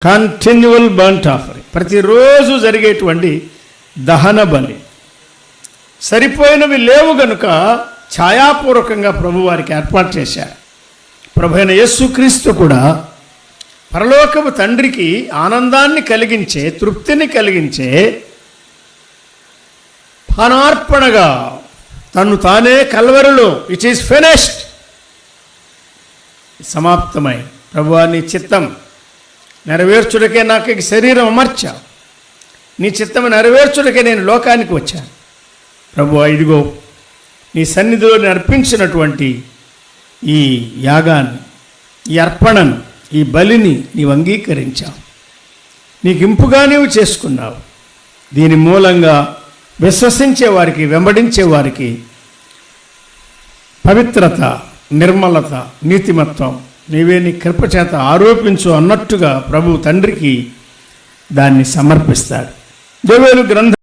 Continual burnt offering, ప్రతిరోజు జరిగేటువంటి దహన బలి. సరిపోయినవి లేవు గనుక ఛాయాపూర్వకంగా ప్రభు వారికి ఏర్పాటు చేశారు. ప్రభు అయిన యేసుక్రీస్తు కూడా పరలోకపు తండ్రికి ఆనందాన్ని కలిగించే, తృప్తిని కలిగించే పానార్పణగా తను తానే కల్వరిలో ఇట్ ఈస్ ఫినిష్డ్, సమాప్తమై, ప్రభువా నీ చిత్తం నెరవేర్చుటకే నాకు ఈ శరీరం అమర్చా, నీ చిత్తం నెరవేర్చుటకే నేను లోకానికి వచ్చాను. ప్రభువా ఇదిగో నీ సన్నిధిలో నేను అర్పించినటువంటి ఈ యాగాన్ని, ఈ అర్పణను, ఈ బలిని నీవు అంగీకరించావు, నీకు ఇంపుగా నీవు చేసుకున్నావు. దీని మూలంగా విశ్వసించే వారికి, వెంబడించే వారికి పవిత్రత, నిర్మలత, నీతిమత్వం నీవే నీ కృపచేత ఆరోపించు అన్నట్టుగా ప్రభు తండ్రికి దాన్ని సమర్పిస్తాడు. యోవేలు గ్రంథం